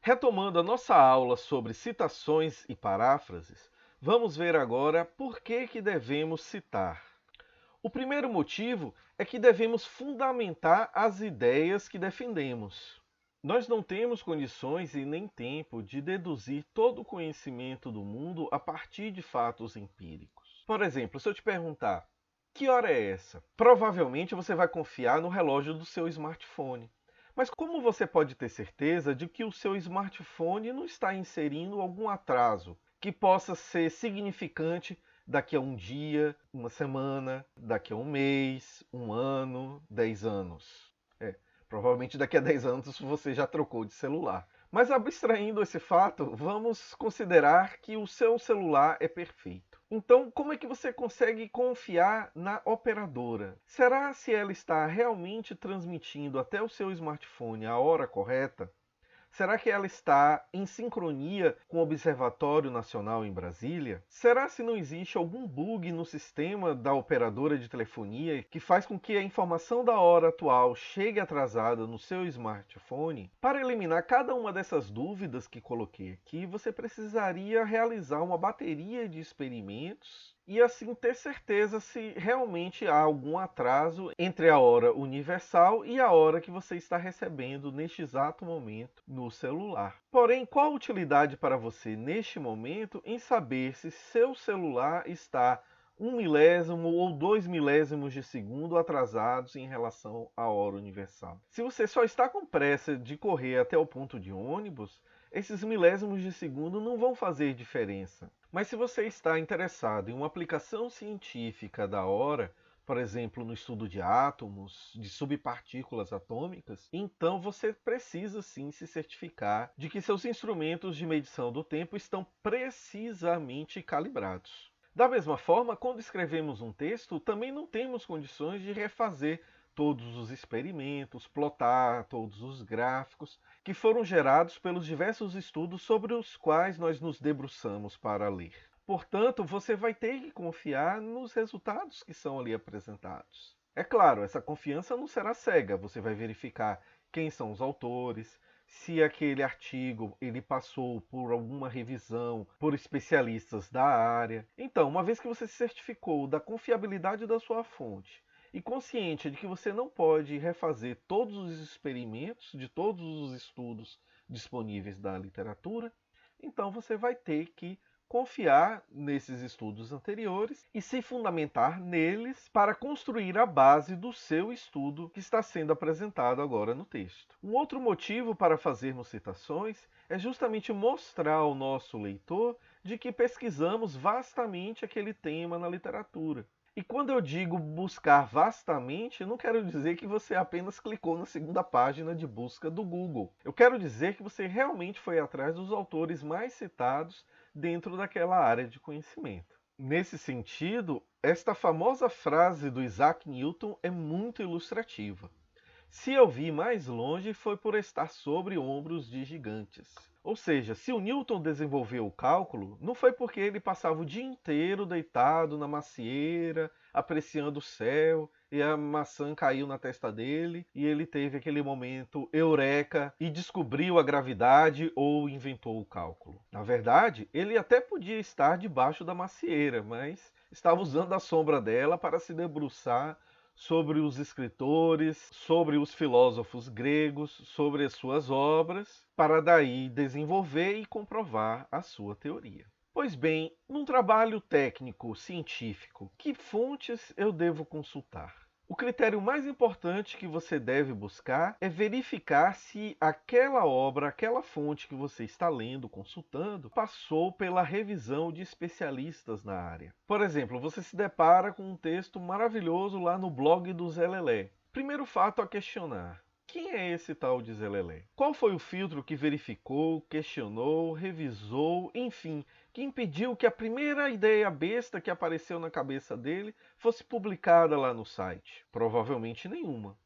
Retomando a nossa aula sobre citações e paráfrases, vamos ver agora por que devemos citar. O primeiro motivo é que devemos fundamentar as ideias que defendemos. Nós não temos condições e nem tempo de deduzir todo o conhecimento do mundo a partir de fatos empíricos. Por exemplo, se eu te perguntar, que hora é essa? Provavelmente você vai confiar no relógio do seu smartphone. Mas como você pode ter certeza de que o seu smartphone não está inserindo algum atraso que possa ser significante daqui a um dia, uma semana, daqui a um mês, um ano, 10 anos? Provavelmente daqui a 10 anos você já trocou de celular. Mas abstraindo esse fato, vamos considerar que o seu celular é perfeito. Então, como é que você consegue confiar na operadora? Será se ela está realmente transmitindo até o seu smartphone a hora correta? Será que ela está em sincronia com o Observatório Nacional em Brasília? Será se não existe algum bug no sistema da operadora de telefonia que faz com que a informação da hora atual chegue atrasada no seu smartphone? Para eliminar cada uma dessas dúvidas que coloquei aqui, você precisaria realizar uma bateria de experimentos e assim ter certeza se realmente há algum atraso entre a hora universal e a hora que você está recebendo neste exato momento no celular. Porém, qual a utilidade para você neste momento em saber se seu celular está 1 milésimo ou 2 milésimos de segundo atrasados em relação à hora universal? Se você só está com pressa de correr até o ponto de ônibus, esses milésimos de segundo não vão fazer diferença. Mas se você está interessado em uma aplicação científica da hora, por exemplo, no estudo de átomos, de subpartículas atômicas, então você precisa sim se certificar de que seus instrumentos de medição do tempo estão precisamente calibrados. Da mesma forma, quando escrevemos um texto, também não temos condições de refazer todos os experimentos, plotar todos os gráficos que foram gerados pelos diversos estudos sobre os quais nós nos debruçamos para ler. Portanto, você vai ter que confiar nos resultados que são ali apresentados. É claro, essa confiança não será cega, você vai verificar quem são os autores, se aquele artigo ele passou por alguma revisão por especialistas da área. Então, uma vez que você se certificou da confiabilidade da sua fonte e consciente de que você não pode refazer todos os experimentos de todos os estudos disponíveis da literatura, então você vai ter que confiar nesses estudos anteriores e se fundamentar neles para construir a base do seu estudo que está sendo apresentado agora no texto. Um outro motivo para fazermos citações é justamente mostrar ao nosso leitor de que pesquisamos vastamente aquele tema na literatura. E quando eu digo buscar vastamente, não quero dizer que você apenas clicou na segunda página de busca do Google. Eu quero dizer que você realmente foi atrás dos autores mais citados dentro daquela área de conhecimento. Nesse sentido, esta famosa frase do Isaac Newton é muito ilustrativa. Se eu vi mais longe, foi por estar sobre ombros de gigantes. Ou seja, se o Newton desenvolveu o cálculo, não foi porque ele passava o dia inteiro deitado na macieira, apreciando o céu, e a maçã caiu na testa dele, e ele teve aquele momento eureka e descobriu a gravidade ou inventou o cálculo. Na verdade, ele até podia estar debaixo da macieira, mas estava usando a sombra dela para se debruçar sobre os escritores, sobre os filósofos gregos, sobre as suas obras, para daí desenvolver e comprovar a sua teoria. Pois bem, num trabalho técnico científico, que fontes eu devo consultar? O critério mais importante que você deve buscar é verificar se aquela obra, aquela fonte que você está lendo, consultando, passou pela revisão de especialistas na área. Por exemplo, você se depara com um texto maravilhoso lá no blog do Zé Lelé. Primeiro fato a questionar: quem é esse tal de Zé Lelé? Qual foi o filtro que verificou, questionou, revisou, enfim, que impediu que a primeira ideia besta que apareceu na cabeça dele fosse publicada lá no site? Provavelmente nenhuma.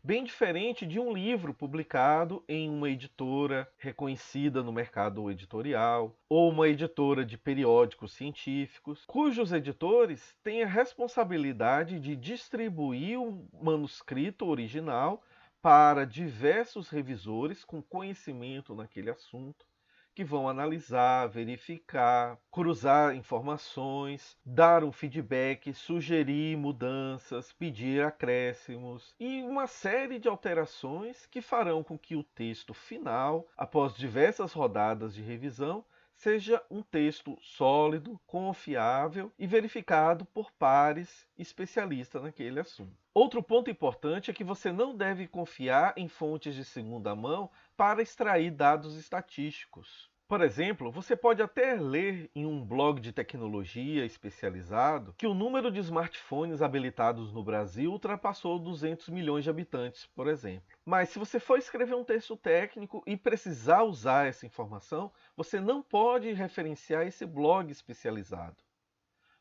Bem diferente de um livro publicado em uma editora reconhecida no mercado editorial, ou uma editora de periódicos científicos, cujos editores têm a responsabilidade de distribuir o manuscrito original para diversos revisores com conhecimento naquele assunto, que vão analisar, verificar, cruzar informações, dar um feedback, sugerir mudanças, pedir acréscimos e uma série de alterações que farão com que o texto final, após diversas rodadas de revisão, seja um texto sólido, confiável e verificado por pares especialistas naquele assunto. Outro ponto importante é que você não deve confiar em fontes de segunda mão para extrair dados estatísticos. Por exemplo, você pode até ler em um blog de tecnologia especializado que o número de smartphones habilitados no Brasil ultrapassou 200 milhões de habitantes, por exemplo. Mas se você for escrever um texto técnico e precisar usar essa informação, você não pode referenciar esse blog especializado.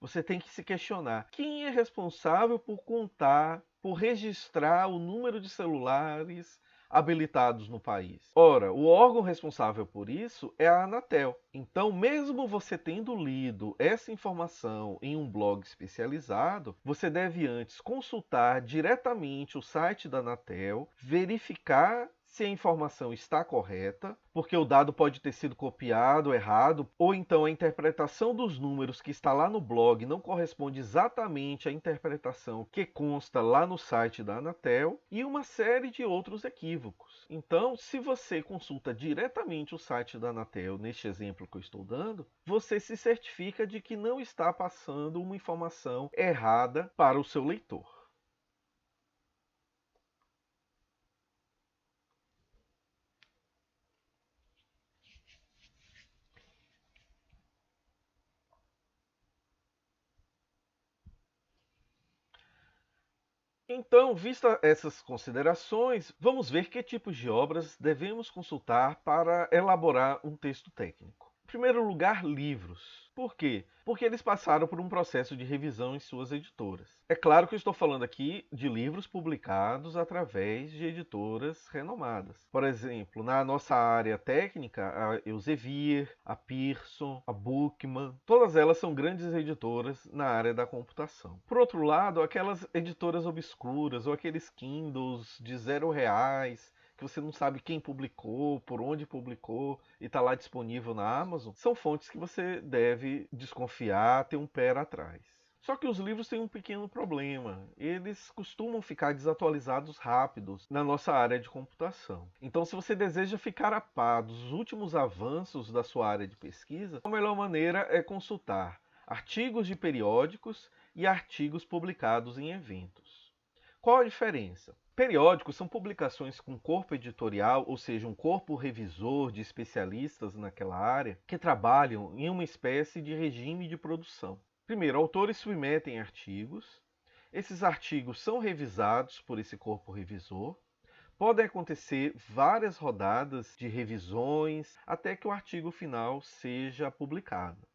Você tem que se questionar: quem é responsável por contar, por registrar o número de celulares habilitados no país? Ora, o órgão responsável por isso é a Anatel. Então, mesmo você tendo lido essa informação em um blog especializado, você deve antes consultar diretamente o site da Anatel, verificar se a informação está correta, porque o dado pode ter sido copiado errado, ou então a interpretação dos números que está lá no blog não corresponde exatamente à interpretação que consta lá no site da Anatel, e uma série de outros equívocos. Então, se você consulta diretamente o site da Anatel, neste exemplo que eu estou dando, você se certifica de que não está passando uma informação errada para o seu leitor. Então, vistas essas considerações, vamos ver que tipos de obras devemos consultar para elaborar um texto técnico. Em primeiro lugar, livros. Por quê? Porque eles passaram por um processo de revisão em suas editoras. É claro que eu estou falando aqui de livros publicados através de editoras renomadas. Por exemplo, na nossa área técnica, a Elsevier, a Pearson, a Bookman, todas elas são grandes editoras na área da computação. Por outro lado, aquelas editoras obscuras ou aqueles Kindles de R$ 0, que você não sabe quem publicou, por onde publicou e está lá disponível na Amazon, são fontes que você deve desconfiar, ter um pé atrás. Só que os livros têm um pequeno problema. Eles costumam ficar desatualizados rápidos na nossa área de computação. Então, se você deseja ficar a par dos últimos avanços da sua área de pesquisa, a melhor maneira é consultar artigos de periódicos e artigos publicados em eventos. Qual a diferença? Periódicos são publicações com corpo editorial, ou seja, um corpo revisor de especialistas naquela área, que trabalham em uma espécie de regime de produção. Primeiro, autores submetem artigos, esses artigos são revisados por esse corpo revisor, podem acontecer várias rodadas de revisões até que o artigo final seja publicado.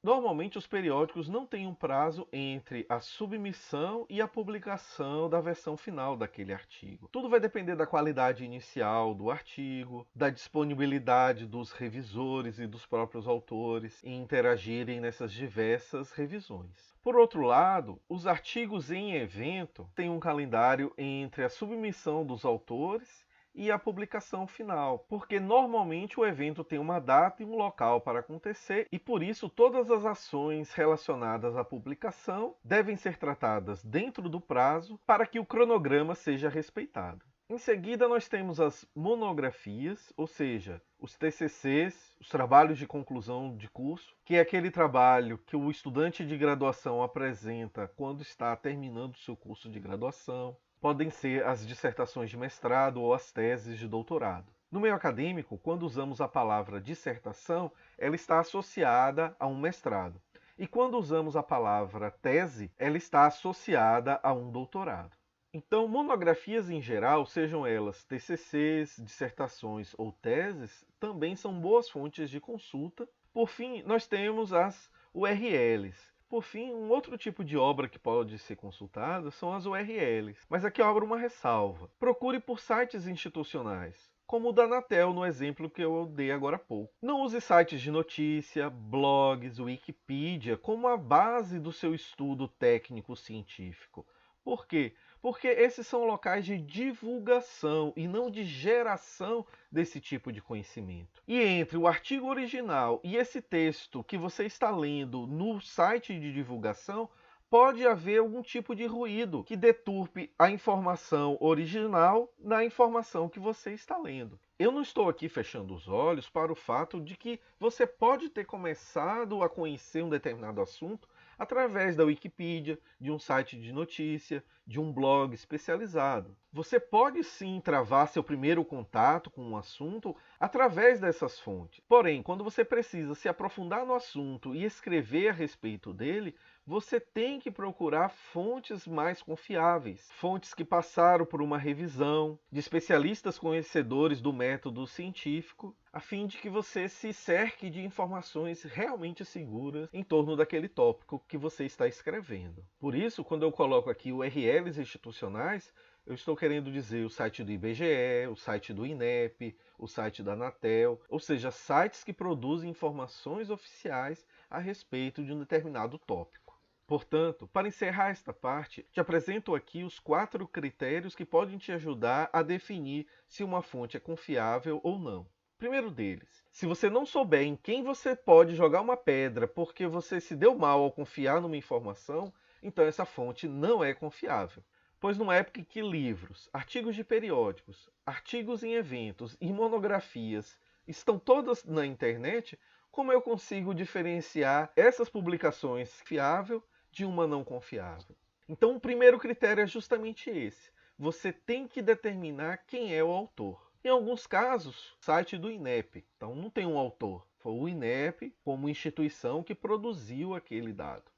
Normalmente, os periódicos não têm um prazo entre a submissão e a publicação da versão final daquele artigo. Tudo vai depender da qualidade inicial do artigo, da disponibilidade dos revisores e dos próprios autores em interagirem nessas diversas revisões. Por outro lado, os artigos em evento têm um calendário entre a submissão dos autores e a publicação final, porque normalmente o evento tem uma data e um local para acontecer e por isso todas as ações relacionadas à publicação devem ser tratadas dentro do prazo para que o cronograma seja respeitado. Em seguida, nós temos as monografias, ou seja, os TCCs, os trabalhos de conclusão de curso, que é aquele trabalho que o estudante de graduação apresenta quando está terminando o seu curso de graduação. Podem ser as dissertações de mestrado ou as teses de doutorado. No meio acadêmico, quando usamos a palavra dissertação, ela está associada a um mestrado. E quando usamos a palavra tese, ela está associada a um doutorado. Então, monografias em geral, sejam elas TCCs, dissertações ou teses, também são boas fontes de consulta. Por fim, nós temos as URLs. Por fim, um outro tipo de obra que pode ser consultada são as URLs. Mas aqui eu abro uma ressalva. Procure por sites institucionais, como o da Anatel no exemplo que eu dei agora há pouco. Não use sites de notícia, blogs, Wikipedia como a base do seu estudo técnico-científico. Por quê? Porque esses são locais de divulgação e não de geração desse tipo de conhecimento. E entre o artigo original e esse texto que você está lendo no site de divulgação, pode haver algum tipo de ruído que deturpe a informação original na informação que você está lendo. Eu não estou aqui fechando os olhos para o fato de que você pode ter começado a conhecer um determinado assunto através da Wikipedia, de um site de notícia, de um blog especializado. Você pode sim travar seu primeiro contato com um assunto através dessas fontes. Porém, quando você precisa se aprofundar no assunto e escrever a respeito dele, você tem que procurar fontes mais confiáveis, fontes que passaram por uma revisão de especialistas conhecedores do método científico, a fim de que você se cerque de informações realmente seguras em torno daquele tópico que você está escrevendo. Por isso, quando eu coloco aqui URLs institucionais, eu estou querendo dizer o site do IBGE, o site do INEP, o site da Anatel, ou seja, sites que produzem informações oficiais a respeito de um determinado tópico. Portanto, para encerrar esta parte, te apresento aqui os 4 critérios que podem te ajudar a definir se uma fonte é confiável ou não. Primeiro deles, se você não souber em quem você pode jogar uma pedra porque você se deu mal ao confiar numa informação, então essa fonte não é confiável. Pois numa época em que livros, artigos de periódicos, artigos em eventos e monografias estão todas na internet, como eu consigo diferenciar essas publicações fiáveis de uma não confiável? Então, o primeiro critério é justamente esse. Você tem que determinar quem é o autor. Em alguns casos, site do INEP. Então, não tem um autor. Foi o INEP como instituição que produziu aquele dado.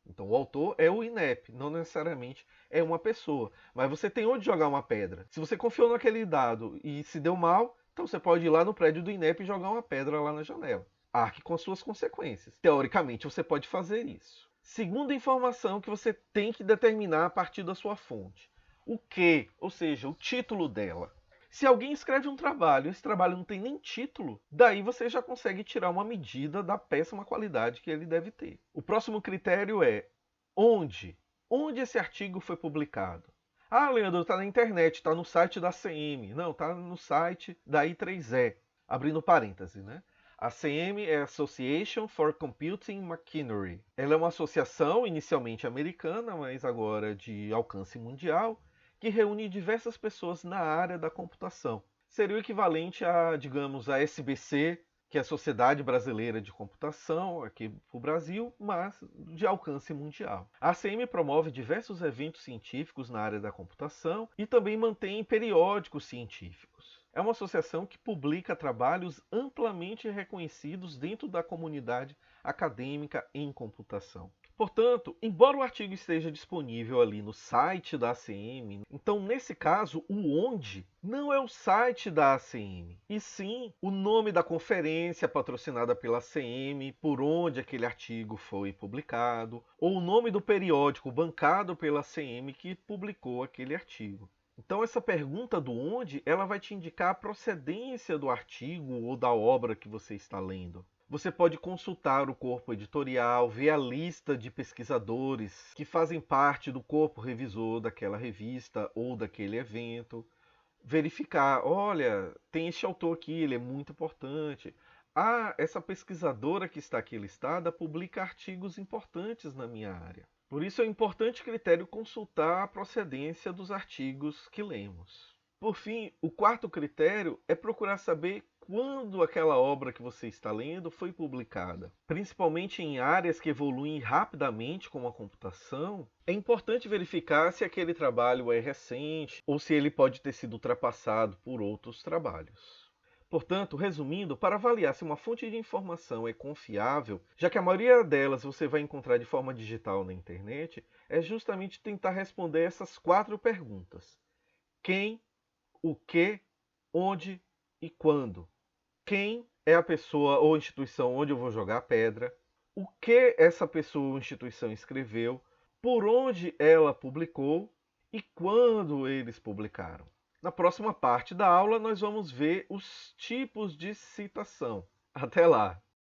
Então, o autor é o INEP, não necessariamente é uma pessoa. Mas você tem onde jogar uma pedra. Se você confiou naquele dado e se deu mal, então você pode ir lá no prédio do INEP e jogar uma pedra lá na janela. Arque com suas consequências. Teoricamente, você pode fazer isso. Segunda informação que você tem que determinar a partir da sua fonte. O que, ou seja, o título dela. Se alguém escreve um trabalho e esse trabalho não tem nem título, daí você já consegue tirar uma medida da péssima qualidade que ele deve ter. O próximo critério é onde? Onde esse artigo foi publicado? Ah, Leandro, está na internet, está no site da ACM. Não, está no site da I3E. Abrindo parêntese, né? A ACM é Association for Computing Machinery. Ela é uma associação inicialmente americana, mas agora de alcance mundial, que reúne diversas pessoas na área da computação. Seria o equivalente a, digamos, a SBC, que é a Sociedade Brasileira de Computação, aqui para o Brasil, mas de alcance mundial. A ACM promove diversos eventos científicos na área da computação e também mantém periódicos científicos. É uma associação que publica trabalhos amplamente reconhecidos dentro da comunidade acadêmica em computação. Portanto, embora o artigo esteja disponível ali no site da ACM, então nesse caso o onde não é o site da ACM, e sim o nome da conferência patrocinada pela ACM, por onde aquele artigo foi publicado, ou o nome do periódico bancado pela ACM que publicou aquele artigo. Então essa pergunta do onde, ela vai te indicar a procedência do artigo ou da obra que você está lendo. Você pode consultar o corpo editorial, ver a lista de pesquisadores que fazem parte do corpo revisor daquela revista ou daquele evento. Verificar, olha, tem este autor aqui, ele é muito importante. Ah, essa pesquisadora que está aqui listada publica artigos importantes na minha área. Por isso é um importante critério consultar a procedência dos artigos que lemos. Por fim, o quarto critério é procurar saber quando aquela obra que você está lendo foi publicada. Principalmente em áreas que evoluem rapidamente como a computação, é importante verificar se aquele trabalho é recente ou se ele pode ter sido ultrapassado por outros trabalhos. Portanto, resumindo, para avaliar se uma fonte de informação é confiável, já que a maioria delas você vai encontrar de forma digital na internet, é justamente tentar responder essas 4 perguntas. Quem, o que, onde e quando. Quem é a pessoa ou instituição onde eu vou jogar a pedra? O que essa pessoa ou instituição escreveu? Por onde ela publicou? E quando eles publicaram? Na próxima parte da aula, nós vamos ver os tipos de citação. Até lá!